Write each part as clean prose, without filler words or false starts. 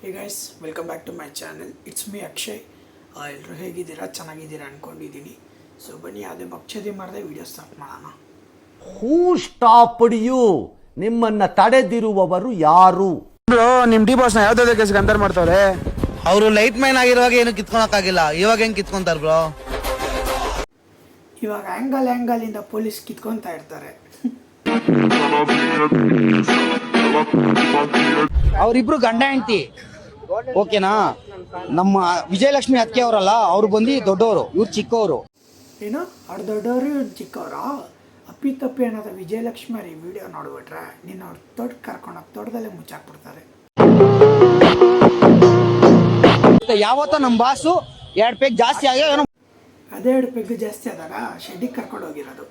Hey guys, welcome back to my channel. It's me Akshay. ಎಲ್ಲರೂ ಹೇಗಿದ್ದೀರಾ? ಚೆನ್ನಾಗಿದ್ದೀರಾ ಅಂದ್ಕೊಂಡಿದ್ದೀನಿ. ಸೊ ಬನ್ನಿ, ಅದೇ ಭಕ್ಷದಿ ಮಾಡಿದೆ ವಿಡಿಯೋ ಸ್ಟಾರ್ಟ್ ಮಾಡೋಣ. ಹೂ ಸ್ಟಾಪ್ಡ್ ಯು? ನಿಮ್ಮನ್ನ ತಡೆದಿರುವವರು ಯಾರು? ಬ್ರೋ, ನಿಮ್ ಡಿ ಬಾಸ್ ನ ಯಾವ್ದಾವ್ದೇ ಕೇಸ್ ಕಂಪೇರ್ ಮಾಡ್ತಾರೆ. ಅವರು ಲೈಟ್ ಮ್ಯಾನ್ ಆಗಿರುವಾಗ ಏನು ಕಿತ್ಕೊಳಕ್ಕಾಗಿಲ್ಲ, ಇವಾಗ ಹೆಂಗ್ ಕಿತ್ಕೊಂತಾರ ಬ್ರೋ? ಇವಾಗ ಆ್ಯಂಗಲ್ ಇಂದ ಪೊಲೀಸ್ ಕಿತ್ಕೊತಾ ಇರ್ತಾರೆ. ಅವ್ರಿಬ್ರು ಗಂಡ ಹೆಂಡತಿ, ಓಕೆನಾ? ನಮ್ಮ ವಿಜಯಲಕ್ಷ್ಮಿ ಅತ್ತಿಗೆ ಅವರಲ್ಲ, ಅವ್ರು ಬಂದು ದೊಡ್ಡವರು, ಇವ್ರು ಚಿಕ್ಕವರು. ಏನೋ ಅವ್ರು ದೊಡ್ಡವರು, ಇವ್ರು ಚಿಕ್ಕವರ? ಅಪ್ಪಿತಪ್ಪಿ ಏನಾದ್ರು ವಿಜಯಲಕ್ಷ್ಮಿ ಈ ವಿಡಿಯೋ ನೋಡ್ಬಿಟ್ರೆ ನಿನ್ನ ಅವ್ರು ತೋಟಕ್ಕೆ ಕರ್ಕೊಂಡೋಗಿ ತೋಟದಲ್ಲೇ ಮುಚ್ಚಾಕ್ಬಿಡ್ತಾರೆ. ಯಾವತ್ತೋ ನಮ್ಮ ಬಾಸು 2 ಪೇಕ್ ಜಾಸ್ತಿ ಆಗ್ಯಾವ. ಏನೋ ಅದೇ 2 ಪೆಗ್ ಜಾಸ್ತಿ ಆದಾಗ ಶೆಡ್ಡಿಗೆ ಕರ್ಕೊಂಡು ಹೋಗಿರೋದು.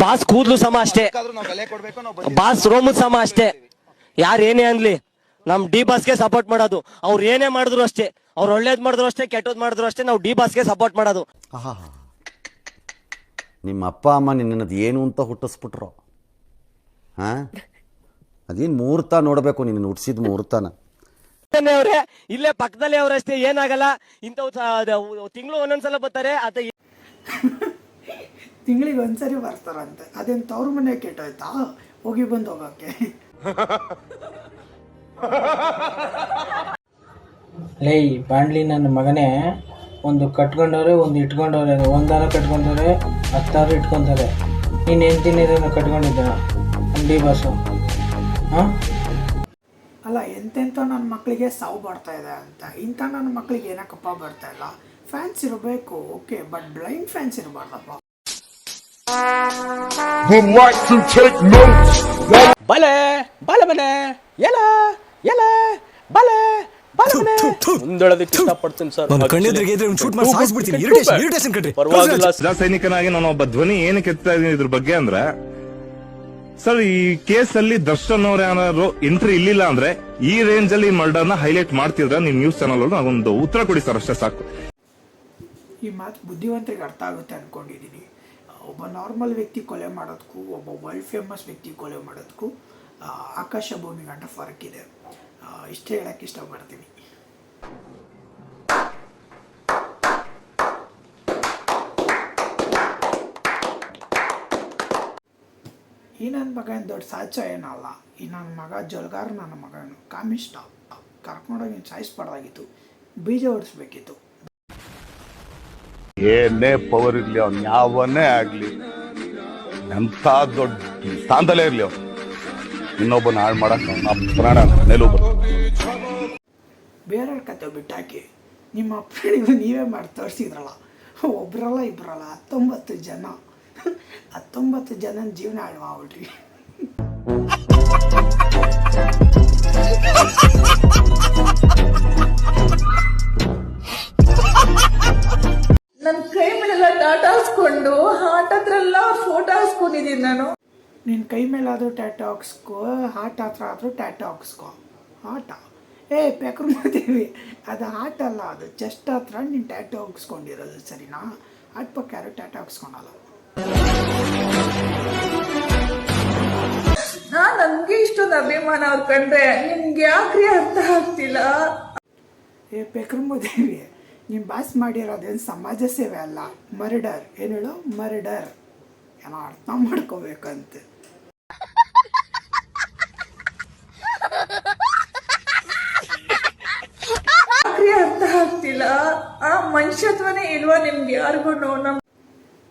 ಬಾಸ್ ಕೂದ್ಲು ಸಮ ಅಷ್ಟೇ, ಬಾಸ್ ರೋಮು ಸಮ ಅಷ್ಟೇ. ಯಾರು ಏನೇ ಅನ್ಲಿ ನಮ್ ಡಿ ಬಾಸ್ಗೆ ಸಪೋರ್ಟ್ ಮಾಡೋದು. ಅವ್ರು ಏನೇ ಮಾಡಿದ್ರು ಅಷ್ಟೇ, ಅವ್ರು ಒಳ್ಳೇದ್ ಮಾಡಿದ್ರು ಅಷ್ಟೇ, ಕೆಟ್ಟದ್ ಮಾಡಿದ್ರು ಅಷ್ಟೇ, ನಾವು ಡಿ ಬಾಸ್ಗೆ ಸಪೋರ್ಟ್ ಮಾಡೋದು. ನಿಮ್ಮ ಅಪ್ಪ ಅಮ್ಮ ನಿನ್ನದು ಏನು ಅಂತ ಹುಟ್ಟಿಸ್ಬಿಟ್ರು? ಹಾಂ, ಅದೇನು ಮುಹೂರ್ತ ನೋಡಬೇಕು, ನಿನ್ನ ಹುಟ್ಟಿಸಿದ ಮುಹೂರ್ತನ. ಅವ್ರೆ ಇಲ್ಲೇ ಪಕ್ಕದಲ್ಲೇ ಅವ್ರಷ್ಟೇ, ಏನಾಗಲ್ಲ. ಇಂಥವು ತಿಂಗಳು ಒಂದೊಂದ್ಸಲ ಬರ್ತಾರೆ. ತಿಂಗಳಿಗೆ ಒಂದ್ಸರಿ ಬರ್ತಾರಂತೆ. ಅದೇನು ತವ್ರ ಮನೆ ಕೆಟ್ಟೋಯ್ತಾ ಹೋಗಿ ಬಂದು ಹೋಗೋಕ್ಕೆ? ಲೈ ಬಾಂಡ್ಲಿ ನನ್ನ ಮಗನೇ, ಒಂದು ಕಟ್ಕೊಂಡವ್ರೆ ಒಂದು ಇಟ್ಕೊಂಡವ್ರೆ. ಒಂದಾರ ಕಟ್ಕೊಂತಾರೆ, 10 ಇಟ್ಕೊಂತಾರೆ. ನೀನು ಹೆಂಡ್ತಿನ ಕಟ್ಕೊಂಡಿದ್ದ ಡಿ ಬಾಸು? ಹಾಂ ಅಲ್ಲ, ಎಂತೆಂಥ ನನ್ನ ಮಕ್ಕಳಿಗೆ ಸಾವು ಬರ್ತಾ ಇದೆ ಅಂತ, ಇಂಥ ನನ್ನ ಮಕ್ಕಳಿಗೆ ಏನಕ್ಕಪ್ಪ ಬರ್ತಾ ಇಲ್ಲ? ಫ್ಯಾನ್ಸ್ ಇರಬೇಕು, ಓಕೆ, ಬಟ್ ಬ್ಲೈಂಡ್ ಫ್ಯಾನ್ಸ್ ಇರಬಾರ್ದಪ್ಪ. ಬಲೆ ಬಲೆ ಬಲೆ ಎಲ ಎಲ ಬಲೆ ಬಲೆ ಮುಂದೊಳದಕ್ಕೆ ಇಷ್ಟಪಡ್ತೀನಿ ಸರ್. ಪರವಾಗಿಲ್ಲ, ಸೈನಿಕನಾಗಿ ನಾನು ಒಬ್ಬ ಧ್ವನಿ ಏನಕ್ಕೆ ಎತ್ತಾ ಇದೀನಿ ಇದ್ರ ಬಗ್ಗೆ ಅಂದ್ರೆ, ಸರ್ ಈ ಕೇಸ್ ಅಲ್ಲಿ ದರ್ಶನ್ ಅವ್ರ ಏನಾದ್ರು ಎಂಟ್ರಿ ಇಲ್ಲಿಲ್ಲ ಅಂದ್ರೆ ಈ ರೇಂಜ್ ಅಲ್ಲಿ ಮರ್ಡರ್ ನ ಹೈಲೈಟ್ ಮಾಡ್ತಿದ್ರ ನಿಮ್ ನ್ಯೂಸ್ ಚಾನಲ್ ಅವರು ಒಂದು ಉತ್ತರ ಕೊಡಿ ಸರ್, ಅಷ್ಟೇ ಸಾಕು. ಈ ಮಾತು ಬುದ್ಧಿವಂತರಿಗೆ ಅರ್ಥ ಆಗುತ್ತೆ ಅನ್ಕೊಂಡಿದ್ದೀನಿ. ಒಬ್ಬ ನಾರ್ಮಲ್ ವ್ಯಕ್ತಿ ಕೊಲೆ ಮಾಡೋದಕ್ಕೂ ಒಬ್ಬ ವರ್ಲ್ಡ್ ಫೇಮಸ್ ವ್ಯಕ್ತಿ ಕೊಲೆ ಮಾಡೋದಕ್ಕೂ ಆಕಾಶ ಭೂಮಿ ಗಂಟ ಫರಕ್ ಇದೆ. ಇಷ್ಟೇ ಹೇಳಕ್ಕೆ ಇಷ್ಟಪಡ್ತೀನಿ. ಈ ನನ್ನ ಮಗ ಏನು ದೊಡ್ಡ ಸಾಚ ಏನಲ್ಲ. ಈ ನನ್ನ ಮಗ ಜೊಲ್ಗಾರ, ನನ್ನ ಮಗನು ಕಾಮಿಷ್ಟ. ಕರ್ಕೊಂಡೋಗಿ ಸಾಯಿಸ್ಬಾರ್ದಾಗಿತ್ತು, ಬೀಜ ಹೊಡಿಸ್ಬೇಕಿತ್ತು. ಏನೇ ಪವರ್ ಇರ್ಲಿ, ಅವ್ನು ಯಾವನ್ನೇ ಆಗ್ಲಿ, ಎಂಥ ದೊಡ್ಡ ಸ್ಥಾನದಲ್ಲೇ ಇರ್ಲಿ, ಅವ್ನು ಇನ್ನೊಬ್ಬನ ಹಾಳು ಮಾಡಕ್ ಪ್ರಾಣ ನೆಲು. ಬೇರೆಯವ್ರ ಕತೆ ಬಿಟ್ಟಾಕಿ ನಿಮ್ಮ ಅಪ್ಪನಿಗೂ ನೀವೇ ಮಾಡಿ ತೋರಿಸಿದ್ರಲ್ಲ, ಒಬ್ರಲ್ಲ ಇಬ್ಬರಲ್ಲ 19 ಜನ, 19 ಜನನ ಜೀವನ ಹಾಳು ಮಾಡ್ಬಿಟ್ರಿ. ನನ್ನ ಕೈ ಮೇಲೆಲ್ಲ ಟಾಟ ಹಾಕ್ಸ್ಕೊಂಡು ಹಾರ್ಟ್ ಹತ್ರಲ್ಲ ಫೋಟೋ ಹಾಕ್ಸ್ಕೊಂಡಿದ್ದೀನಿ ನಾನು. ನಿನ್ನ ಕೈ ಮೇಲಾದರೂ ಟ್ಯಾಟೋ ಹಾಕ್ಸ್ಕೋ, ಹಾರ್ಟ್ ಹತ್ರ ಆದರೂ ಟ್ಯಾಟೋ ಹಾಕ್ಸ್ಕೋ. ಆಟ ಪೆಕ್ರು ಮಾಡ್ತೀವಿ, ಅದು ಹಾರ್ಟ್ ಅಲ್ಲ, ಅದು ಚೆಸ್ಟ್ ಹತ್ರ ನೀನು ಟ್ಯಾಟೋ ಹಾಕ್ಸ್ಕೊಂಡಿರೋದು, ಸರಿನಾ? ಹಾರ್ಟ್ ಪಕ್ಕ ಯಾರು ಟ್ಯಾಟೋ ಹಾಕ್ಸ್ಕೊಳಲ್ಲ. ನನಗೆ ಇಷ್ಟೊಂದು ಅಭಿಮಾನ ಅವ್ರು ಕಂಡ್ರೆ ನಿಮ್ಗೆ ಯಾಕ್ರಿ ಅರ್ಥ ಆಗ್ತಿಲ್ಲ? ಪೆಕ್ರಮೋದೇವಿ, ನಿಮ್ಮ ಬಾಸ್ ಮಾಡಿರೋದೇನು ಸಮಾಜ ಸೇವೆ ಅಲ್ಲ, ಮರ್ಡರ್. ಏನು ಹೇಳೋ? ಮರ್ಡರ್. ಏನೋ ಅರ್ಥ ಮಾಡ್ಕೋಬೇಕಂತೆ. ಯಾಕ್ರಿ ಅರ್ಥ ಆಗ್ತಿಲ್ಲ? ಆ ಮನುಷ್ಯತ್ವನೇ ಇಲ್ವಾ ನಿಮ್ಗೆ ಯಾರಿಗೂ?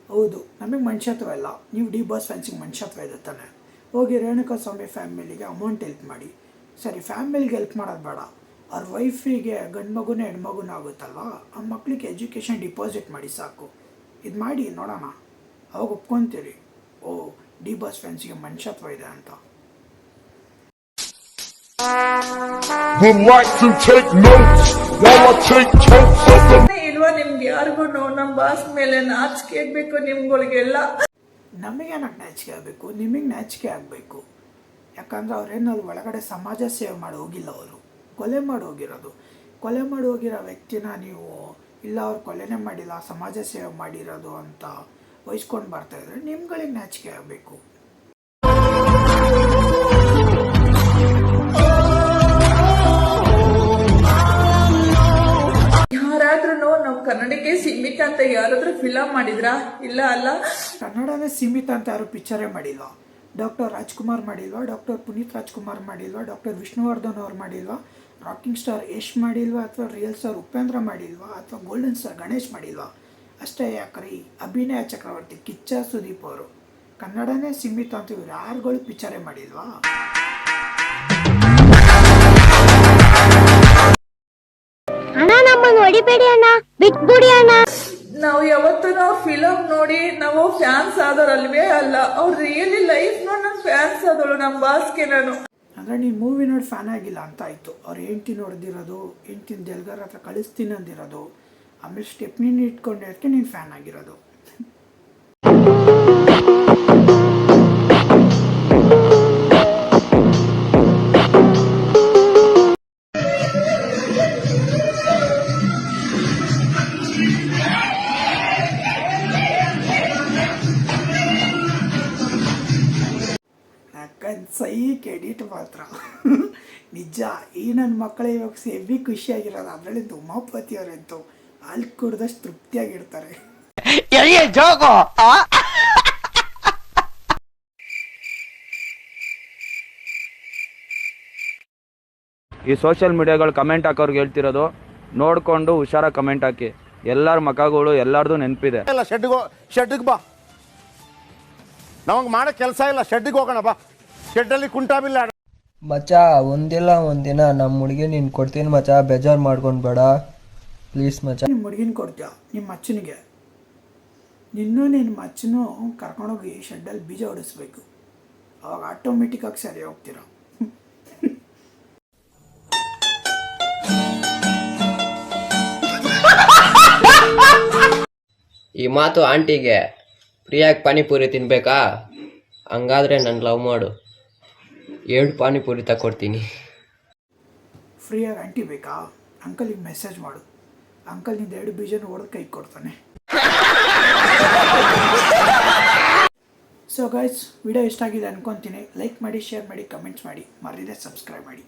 ಹೌದು, ನಮಗೆ ಮನುಷ್ಯತ್ವ ಇಲ್ಲ. ನೀವು ಡಿ ಬಾಸ್ ಫ್ಯಾನ್ಸಿಗೆ ಮನುಷ್ಯತ್ವ ಇದೆ ತಾನೆ? ಹೋಗಿ ರೇಣುಕಾ ಸ್ವಾಮಿ ಫ್ಯಾಮಿಲಿಗೆ ಅಮೌಂಟ್ ಹೆಲ್ಪ್ ಮಾಡಿ. ಸರಿ, ಫ್ಯಾಮಿಲಿಗೆ ಹೆಲ್ಪ್ ಮಾಡೋದು ಬೇಡ, ಅವ್ರ ವೈಫಿಗೆ ಗಂಡು ಮಗುನೇ ಹೆಣ್ಮಗುನ ಆಗುತ್ತಲ್ವ, ಆ ಮಕ್ಳಿಗೆ ಎಜುಕೇಷನ್ ಡಿಪಾಸಿಟ್ ಮಾಡಿ ಸಾಕು. ಇದು ಮಾಡಿ ನೋಡೋಣ, ಅವಾಗ ಒಪ್ಕೊತೀರಿ ಓ ಡಿ ಬಾಸ್ ಫ್ಯಾನ್ಸಿಗೆ ಮನುಷ್ಯತ್ವ ಇದೆ ಅಂತ. ಇಲ್ವಾ ನಿಮ್ಗೆ ಯಾರಿಗೂ? ನಮ್ಮ ಬಾಸ್ ಮೇಲೆ ನಾಚಿಕೆ ಆಗ್ಬೇಕು ನಿಮ್ಗಳಿಗೆಲ್ಲ. ನಮಗೆ ಏನಕ್ಕೆ ನಾಚಿಕೆ ಆಗಬೇಕು? ನಿಮಗೆ ನಾಚಿಕೆ ಆಗಬೇಕು. ಯಾಕಂದ್ರೆ ಅವ್ರೇನಲ್ಲಿ ಒಳಗಡೆ ಸಮಾಜ ಸೇವೆ ಮಾಡಿ ಹೋಗಿಲ್ಲ, ಅವರು ಕೊಲೆ ಮಾಡಿ ಹೋಗಿರೋದು. ಕೊಲೆ ಮಾಡಿ ಹೋಗಿರೋ ವ್ಯಕ್ತಿನ ನೀವು ಇಲ್ಲ ಅವ್ರು ಕೊಲೆನೇ ಮಾಡಿಲ್ಲ, ಸಮಾಜ ಸೇವೆ ಮಾಡಿರೋದು ಅಂತ ವಹಿಸ್ಕೊಂಡು ಬರ್ತಾಯಿದ್ರೆ ನಿಮ್ಗಳಿಗೆ ನಾಚಿಕೆ ಆಗಬೇಕು. ಕನ್ನಡಕ್ಕೆ ಸೀಮಿತ ಅಂತ ಯಾರಾದ್ರೂ ಫಿಲಮ್ ಮಾಡಿದ್ರಾ? ಇಲ್ಲ ಅಲ್ಲ. ಕನ್ನಡನೇ ಸೀಮಿತ ಅಂತ ಯಾರು ಪಿಕ್ಚರೇ ಮಾಡಿಲ್ವಾ? ಡಾಕ್ಟರ್ ರಾಜ್ಕುಮಾರ್ ಮಾಡಿಲ್ವಾ? ಡಾಕ್ಟರ್ ಪುನೀತ್ ರಾಜ್ಕುಮಾರ್ ಮಾಡಿಲ್ವಾ? ಡಾಕ್ಟರ್ ವಿಷ್ಣುವರ್ಧನ್ ಅವ್ರು ಮಾಡಿಲ್ವಾ? ರಾಕಿಂಗ್ ಸ್ಟಾರ್ ಯಶ್ ಮಾಡಿಲ್ವಾ? ಅಥವಾ ರಿಯಲ್ ಸ್ಟಾರ್ ಉಪೇಂದ್ರ ಮಾಡಿಲ್ವಾ? ಅಥವಾ ಗೋಲ್ಡನ್ ಸ್ಟಾರ್ ಗಣೇಶ್ ಮಾಡಿಲ್ವಾ? ಅಷ್ಟೇ ಯಾಕ್ರಿ, ಅಭಿನಯ ಚಕ್ರವರ್ತಿ ಕಿಚ್ಚ ಸುದೀಪ್ ಅವರು ಕನ್ನಡನೇ ಸೀಮಿತ ಅಂತ ಇವ್ರು ಯಾರುಗಳು ಪಿಕ್ಚರೇ ಮಾಡಿಲ್ವಾ? ಅಣ್ಣ ನಮ್ಮನ್ನು ಹೊಡಿಬೇಡಿ ಅಣ್ಣ, ಬಿಟ್ಬಿಡಿ ಅಣ್ಣ. ನಾವು ಯಾವತ್ತೂ ಫಿಲಮ್ ನೋಡಿ ನಾವು ಫ್ಯಾನ್ಸ್ ಆದವ್ರಲ್ವೇ ಅಲ್ಲ, ಅವ್ರು ರಿಯಲಿ ಲೈಫ್ ನೋಡಿ ನಾನು ಫ್ಯಾನ್ಸ್ ಆದವಳು ನಮ್ಮ ಬಾಸ್ಗೆ ನಾನು. ಅಂದರೆ ನೀನು ಮೂವಿ ನೋಡಿ ಫ್ಯಾನ್ ಆಗಿಲ್ಲ ಅಂತ ಆಯಿತು. ಅವ್ರು ಹೆಂಡ್ತಿ ನೋಡ್ದಿರೋದು, ಹೆಂಡ್ತಿನ ಜಲ್ಗಾರ ಹತ್ರ ಕಳಿಸ್ತೀನಿ ಅಂದಿರೋದು, ಆಮೇಲೆ ಸ್ಟೆಪ್ನಿನ ಇಟ್ಕೊಂಡಿರೋದಕ್ಕೆ ನೀನು ಫ್ಯಾನ್ ಆಗಿರೋದು. ಸೈಕ್ ಎಡಿಟ್ ಮಾತ್ರ ನಿಜ. ಈ ನನ್ನ ಮಕ್ಕಳೇ ಇವಾಗ ಹೆವಿ ಖುಷಿಯಾಗಿರೋದು. ಅದರಲ್ಲಿ ಉಮಾಪತಿಯವರಂತೂ ಹಾಲು ಕುಡ್ದಷ್ಟು ತೃಪ್ತಿಯಾಗಿರ್ತಾರೆ. ಈ ಸೋಷಿಯಲ್ ಮೀಡಿಯಾಗಳು ಕಮೆಂಟ್ ಹಾಕೋರ್ಗೆ ಹೇಳ್ತಿರೋದು, ನೋಡ್ಕೊಂಡು ಹುಷಾರಾಗಿ ಕಮೆಂಟ್ ಹಾಕಿ. ಎಲ್ಲರ ಮಕ್ಕಗಳು ಎಲ್ಲರದು ನೆನಪಿದೆ. ಶೆಡ್ಗೆ ಬಾ, ನಮಗೆ ಮಾಡೋ ಕೆಲಸ ಇಲ್ಲ, ಶೆಡ್ಗೆ ಹೋಗೋಣ ಬಾ. ಶೆಡ್ಡಲ್ಲಿ ಕುಂಟಾಬಿಲ್ಲ ಮಚ್ಚ. ಒಂದಿಲ್ಲ ಒಂದಿನ ನಮ್ಮ ಹುಡುಗಿ ನೀನು ಕೊಡ್ತೀನಿ ಮಚ್ಚ, ಬೇಜಾರು ಮಾಡ್ಕೊಂಡು ಬೇಡ ಪ್ಲೀಸ್ ಮಚ್ಚ. ನಿಮ್ಮ ಹುಡುಗಿನ ಕೊಡ್ತೀಯ ನಿಮ್ಮ ಅಚ್ಚನಿಗೆ, ನಿನ್ನ ಅಚ್ಚನೂ ಕರ್ಕೊಂಡೋಗಿ ಶೆಡ್ಡಲ್ಲಿ ಬೀಜ ಹೊಡಿಸ್ಬೇಕು. ಅವಾಗ ಆಟೋಮೆಟಿಕ್ಕಾಗಿ ಸರಿ ಹೋಗ್ತೀರ. ಈ ಮಾತು ಆಂಟಿಗೆ, ಫ್ರೀಯಾಗಿ ಪಾನಿಪುರಿ ತಿನ್ಬೇಕಾ? ಹಂಗಾದ್ರೆ ನನ್ನ ಲವ್ ಮಾಡು, 7 ಪಾನಿಪುರಿ ತಗೊಡ್ತೀನಿ. ಫ್ರೀಯಾಗಿ ಆಂಟಿ ಬೇಕಾ? ಅಂಕಲಿಗೆ ಮೆಸೇಜ್ ಮಾಡು, ಅಂಕಲ್ ನಿಂದ 2 ಬೀಜನ ಹೊಡೆದು ಕೈ ಕೊಡ್ತಾನೆ. ಸೊ ಗೈಸ್, ವಿಡಿಯೋ ಇಷ್ಟ ಆಗಿದೆ ಅನ್ಕೊತೀನಿ. ಲೈಕ್ ಮಾಡಿ, ಶೇರ್ ಮಾಡಿ, ಕಮೆಂಟ್ಸ್ ಮಾಡಿ, ಮರೀದೆ ಸಬ್ಸ್ಕ್ರೈಬ್ ಮಾಡಿ.